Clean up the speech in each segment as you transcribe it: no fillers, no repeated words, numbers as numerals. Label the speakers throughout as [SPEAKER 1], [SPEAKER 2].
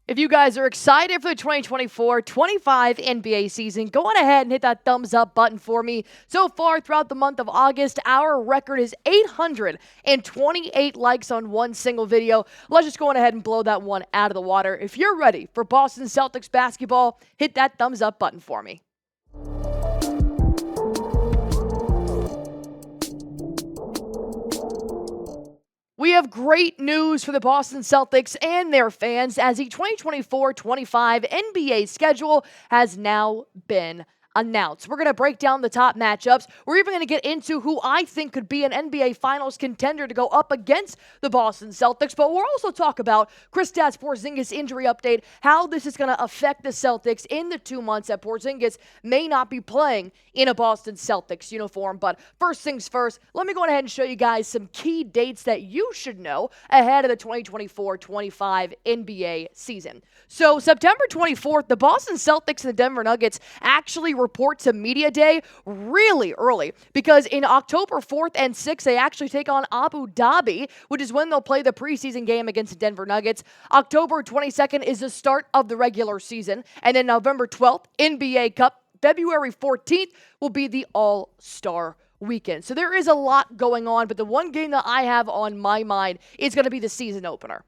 [SPEAKER 1] If you guys are excited for the 2024-25 NBA season, go on ahead and hit that thumbs up button for me. So far throughout the month of August, our record is 828 likes on one single video. Let's just go on ahead and blow that one out of the water. If you're ready for Boston Celtics basketball, hit that thumbs up button for me. We have great news for the Boston Celtics and their fans as the 2024-25 NBA schedule has now been announced. We're going to break down the top matchups. We're even going to get into who I think could be an NBA Finals contender to go up against the Boston Celtics, but we'll also talk about Kristaps Porzingis injury update, how this is going to affect the Celtics in the 2 months that Porzingis may not be playing in a Boston Celtics uniform. But first things first, let me go ahead and show you guys some key dates that you should know ahead of the 2024-25 NBA season. So September 24th, the Boston Celtics and the Denver Nuggets actually report to Media Day really early because in October 4th and 6th, they actually take on Abu Dhabi, which is when they'll play the preseason game against the Denver Nuggets. October 22nd is the start of the regular season, and then November 12th, NBA Cup. February 14th will be the All-Star weekend. So there is a lot going on, but the one game that I have on my mind is going to be the season opener.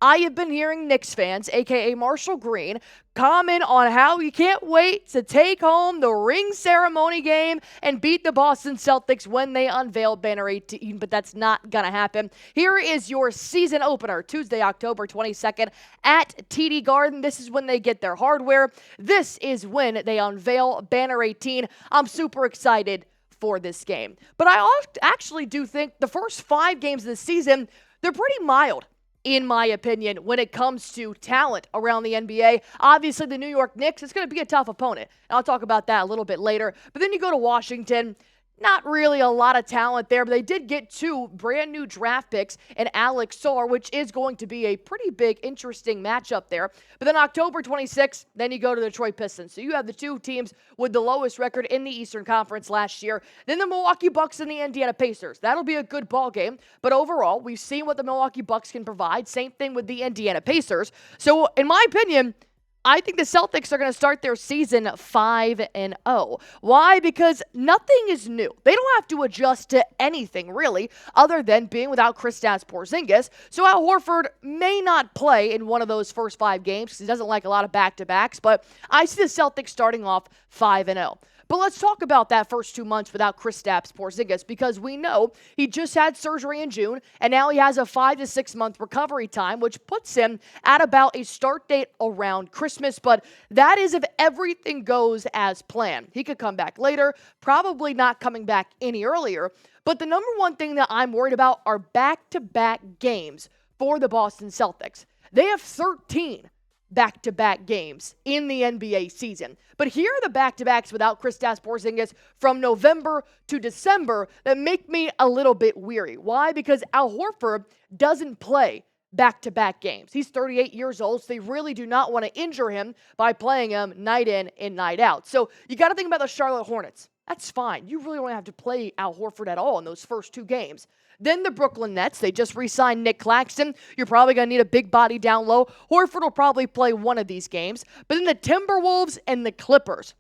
[SPEAKER 1] I have been hearing Knicks fans, a.k.a. Marshall Green, comment on how he can't wait to take home the ring ceremony game and beat the Boston Celtics when they unveil Banner 18, but that's not going to happen. Here is your season opener, Tuesday, October 22nd at TD Garden. This is when they get their hardware. This is when they unveil Banner 18. I'm super excited for this game. But I actually do think the first 5 games of the season, they're pretty mild, in my opinion, when it comes to talent around the NBA. Obviously, the New York Knicks, it's going to be a tough opponent. And I'll talk about that a little bit later. But then you go to Washington, not really a lot of talent there, but they did get 2 brand new draft picks and Alex Soar, which is going to be a pretty big, interesting matchup there. But then October 26th, then you go to the Detroit Pistons. So you have the 2 teams with the lowest record in the Eastern Conference last year. Then the Milwaukee Bucks and the Indiana Pacers. That'll be a good ball game. But overall, we've seen what the Milwaukee Bucks can provide. Same thing with the Indiana Pacers. So in my opinion, I think the Celtics are going to start their season 5-0. Why? Because nothing is new. They don't have to adjust to anything, really, other than being without Kristaps Porzingis. So Al Horford may not play in one of those first 5 games because he doesn't like a lot of back-to-backs, but I see the Celtics starting off 5-0. But let's talk about that first 2 months without Kristaps Porzingis because we know he just had surgery in June, and now he has a 5 to 6 month recovery time, which puts him at about a start date around Christmas. But that is if everything goes as planned. He could come back later, probably not coming back any earlier. But the number one thing that I'm worried about are back-to-back games for the Boston Celtics. They have 13 back-to-back games in the NBA season. But here are the back-to-backs without Kristaps Porzingis from November to December that make me a little bit weary. Why? Because Al Horford doesn't play back-to-back games. He's 38 years old, so they really do not want to injure him by playing him night in and night out. So you got to think about the Charlotte Hornets. That's fine. You really don't have to play Al Horford at all in those first 2 games. Then the Brooklyn Nets, they just re-signed Nick Claxton. You're probably going to need a big body down low. Horford will probably play one of these games. But then the Timberwolves and the Clippers.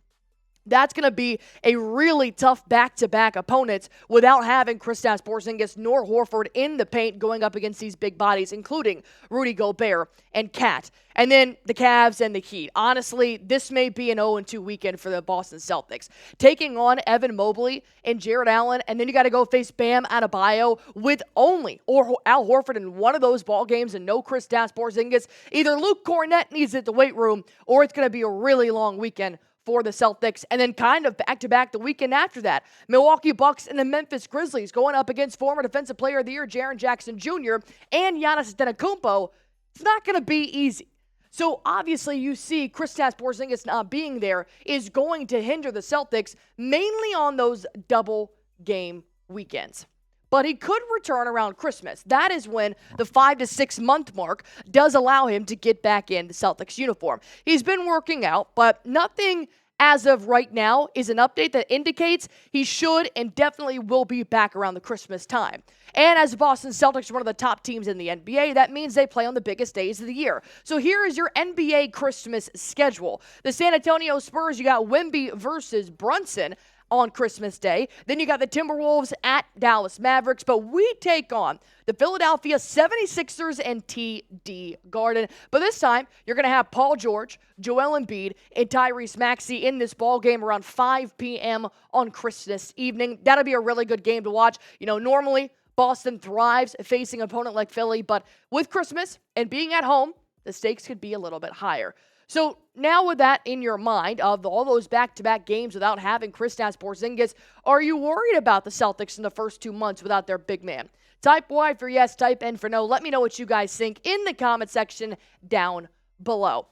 [SPEAKER 1] That's going to be a really tough back-to-back opponents without having Kristaps Porzingis nor Horford in the paint going up against these big bodies, including Rudy Gobert and Cat. And then the Cavs and the Heat. Honestly, this may be an 0-2 weekend for the Boston Celtics. Taking on Evan Mobley and Jared Allen, and then you got to go face Bam Adebayo with only or Al Horford in one of those ball games and no Kristaps Porzingis. Either Luke Cornett needs it at the weight room, or it's going to be a really long weekend for the Celtics. And then kind of back-to-back the weekend after that, Milwaukee Bucks and the Memphis Grizzlies going up against former Defensive Player of the Year Jaren Jackson Jr. and Giannis Antetokounmpo. It's not going to be easy. So obviously you see Kristaps Porzingis not being there is going to hinder the Celtics mainly on those double game weekends. But he could return around Christmas. That is when the 5 to 6 month mark does allow him to get back in the Celtics uniform. He's been working out, but nothing as of right now is an update that indicates he should and definitely will be back around the Christmas time. And as the Boston Celtics are one of the top teams in the NBA, that means they play on the biggest days of the year. So here is your NBA Christmas schedule. The San Antonio Spurs, you got Wemby versus Brunson on Christmas Day. Then you got the Timberwolves at Dallas Mavericks, but we take on the Philadelphia 76ers and TD Garden. But this time, you're going to have Paul George, Joel Embiid, and Tyrese Maxey in this ball game around 5 p.m. on Christmas evening. That'll be a really good game to watch. You know, normally Boston thrives facing an opponent like Philly, but with Christmas and being at home, the stakes could be a little bit higher. So now with that in your mind, of all those back-to-back games without having Kristaps Porzingis, are you worried about the Celtics in the first 2 months without their big man? Type Y for yes, type N for no. Let me know what you guys think in the comment section down below.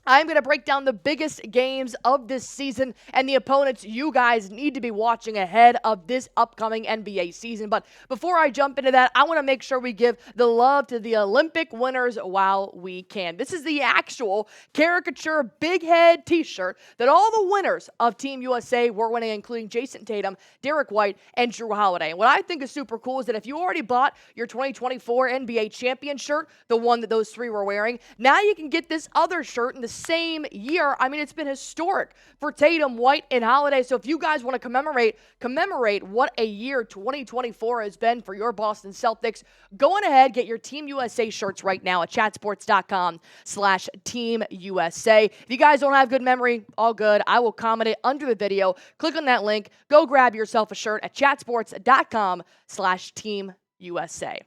[SPEAKER 1] I'm going to break down the biggest games of this season and the opponents you guys need to be watching ahead of this upcoming NBA season. But before I jump into that, I want to make sure we give the love to the Olympic winners while we can. This is the actual caricature big head t-shirt that all the winners of Team USA were winning, including Jason Tatum, Derek White, and Drew Holiday. And what I think is super cool is that if you already bought your 2024 NBA champion shirt, the one that those three were wearing, now you can get this other shirt in the same year. I mean, it's been historic for Tatum, White, and Holiday. So if you guys want to commemorate what a year 2024 has been for your Boston Celtics, go on ahead, get your Team USA shirts right now at chatsports.com/Team USA. If you guys don't have good memory, all good. I will comment it under the video. Click on that link. Go grab yourself a shirt at chatsports.com/Team USA.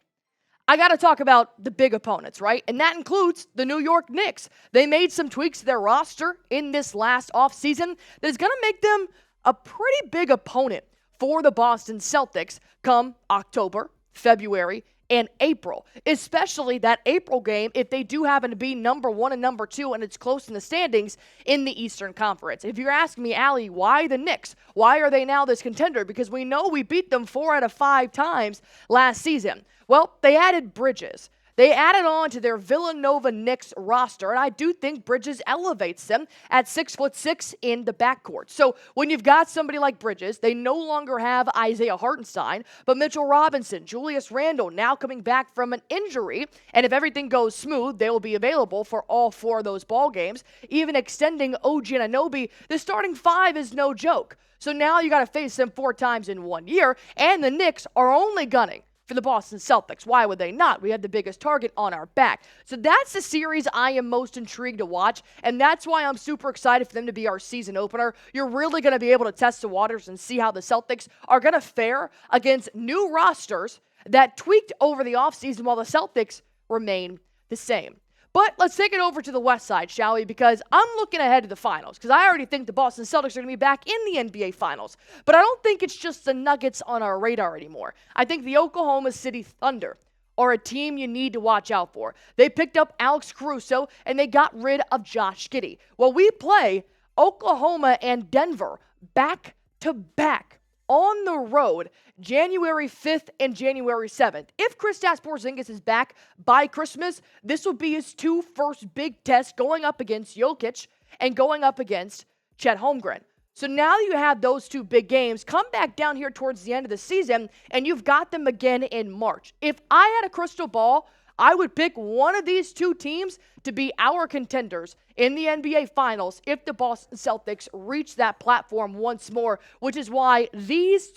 [SPEAKER 1] I got to talk about the big opponents, right? And that includes the New York Knicks. They made some tweaks to their roster in this last offseason that is going to make them a pretty big opponent for the Boston Celtics come October, February, and April, especially that April game if they do happen to be number 1 and number 2 and it's close in the standings in the Eastern Conference. If you're asking me, Allie, why the Knicks? Why are they now this contender? Because we know we beat them 4 out of 5 times last season. Well, they added Bridges. They added on to their Villanova Knicks roster, and I do think Bridges elevates them at 6'6" in the backcourt. So when you've got somebody like Bridges, they no longer have Isaiah Hartenstein, but Mitchell Robinson, Julius Randle now coming back from an injury, and if everything goes smooth, they will be available for all 4 of those ball games. Even extending OG Anunoby, the starting 5 is no joke. So now you got to face them 4 times in 1 year, and the Knicks are only gunning for the Boston Celtics. Why would they not? We have the biggest target on our back. So that's the series I am most intrigued to watch, and that's why I'm super excited for them to be our season opener. You're really going to be able to test the waters and see how the Celtics are going to fare against new rosters that tweaked over the offseason while the Celtics remain the same. But let's take it over to the West Side, shall we? Because I'm looking ahead to the finals, because I already think the Boston Celtics are going to be back in the NBA Finals. But I don't think it's just the Nuggets on our radar anymore. I think the Oklahoma City Thunder are a team you need to watch out for. They picked up Alex Caruso, and they got rid of Josh Giddey. Well, we play Oklahoma and Denver back-to-back on the road January 5th and January 7th. If Kristaps Porzingis is back by Christmas, this will be his 2 first big tests going up against Jokic and going up against Chet Holmgren. So now that you have those 2 big games, come back down here towards the end of the season, and you've got them again in March. If I had a crystal ball, I would pick one of these 2 teams to be our contenders in the NBA Finals if the Boston Celtics reach that platform once more, which is why these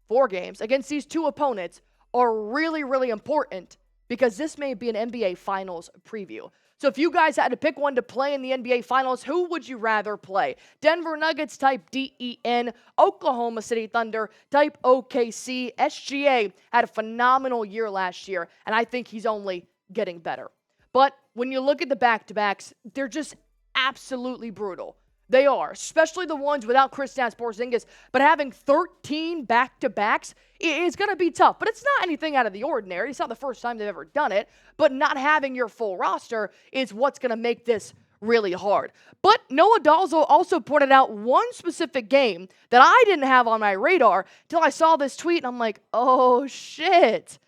[SPEAKER 1] 4 games against these 2 opponents are really, really important, because this may be an NBA Finals preview. So if you guys had to pick one to play in the NBA Finals, who would you rather play? Denver Nuggets, type DEN. Oklahoma City Thunder, type OKC. SGA had a phenomenal year last year, and I think he's only getting better. But when you look at the back-to-backs, they're just absolutely brutal. They are, especially the ones without Kristaps Porzingis. But having 13 back-to-backs is going to be tough. But it's not anything out of the ordinary. It's not the first time they've ever done it. But not having your full roster is what's going to make this really hard. But Noah Dalzell also pointed out one specific game that I didn't have on my radar till I saw this tweet, and I'm like, oh, shit.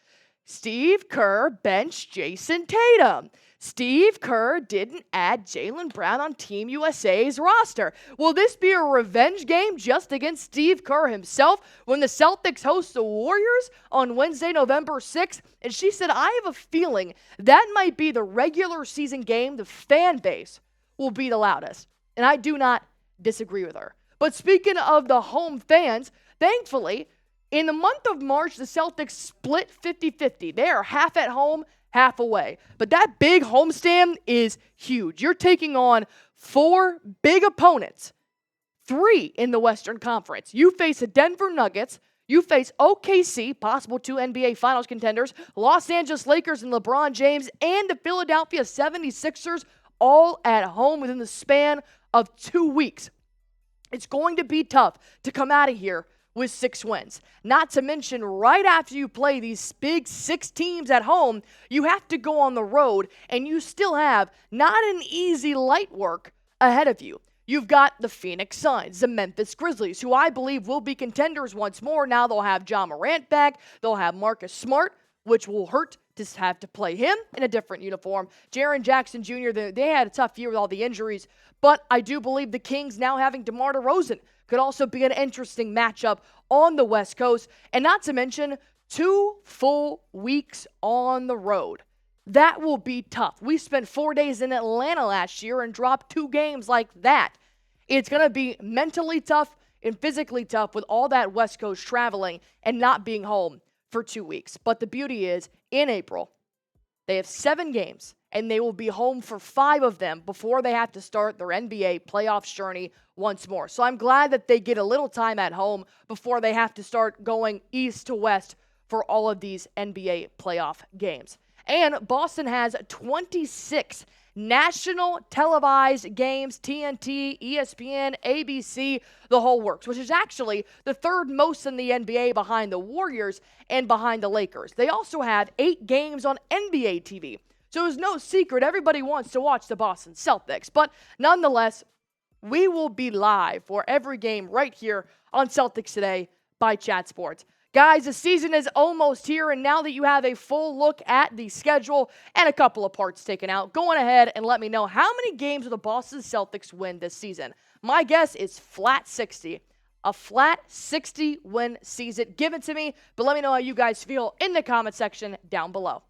[SPEAKER 1] Steve Kerr benched Jason Tatum. Steve Kerr didn't add Jaylen Brown on Team USA's roster. Will this be a revenge game just against Steve Kerr himself when the Celtics host the Warriors on Wednesday, November 6th? And she said, I have a feeling that might be the regular season game the fan base will be the loudest. And I do not disagree with her. But speaking of the home fans, thankfully, in the month of March, the Celtics split 50-50. They are half at home, half away. But that big homestand is huge. You're taking on 4 big opponents, 3 in the Western Conference. You face the Denver Nuggets, you face OKC, possible 2 NBA Finals contenders, Los Angeles Lakers and LeBron James, and the Philadelphia 76ers, all at home within the span of 2 weeks. It's going to be tough to come out of here with 6 wins. Not to mention, right after you play these big 6 teams at home, you have to go on the road, and you still have not an easy light work ahead of you. You've got the Phoenix Suns, the Memphis Grizzlies, who I believe will be contenders once more. Now they'll have Ja Morant back. They'll have Marcus Smart, which will hurt to have to play him in a different uniform. Jaren Jackson Jr., they had a tough year with all the injuries, but I do believe the Kings now having DeMar DeRozan could also be an interesting matchup on the West Coast. And not to mention, 2 full weeks on the road. That will be tough. We spent 4 days in Atlanta last year and dropped 2 games like that. It's going to be mentally tough and physically tough with all that West Coast traveling and not being home for 2 weeks. But the beauty is, in April, they have 7 games, and they will be home for 5 of them before they have to start their NBA playoffs journey once more. So I'm glad that they get a little time at home before they have to start going east to west for all of these NBA playoff games. And Boston has 26 national televised games, TNT, ESPN, ABC, the whole works, which is actually the 3rd most in the NBA behind the Warriors and behind the Lakers. They also have 8 games on NBA TV. So it's no secret everybody wants to watch the Boston Celtics. But nonetheless, we will be live for every game right here on Celtics Today by Chat Sports. Guys, the season is almost here, and now that you have a full look at the schedule and a couple of parts taken out, go on ahead and let me know how many games will the Boston Celtics win this season. My guess is flat 60. A flat 60-win season. Give it to me, but let me know how you guys feel in the comment section down below.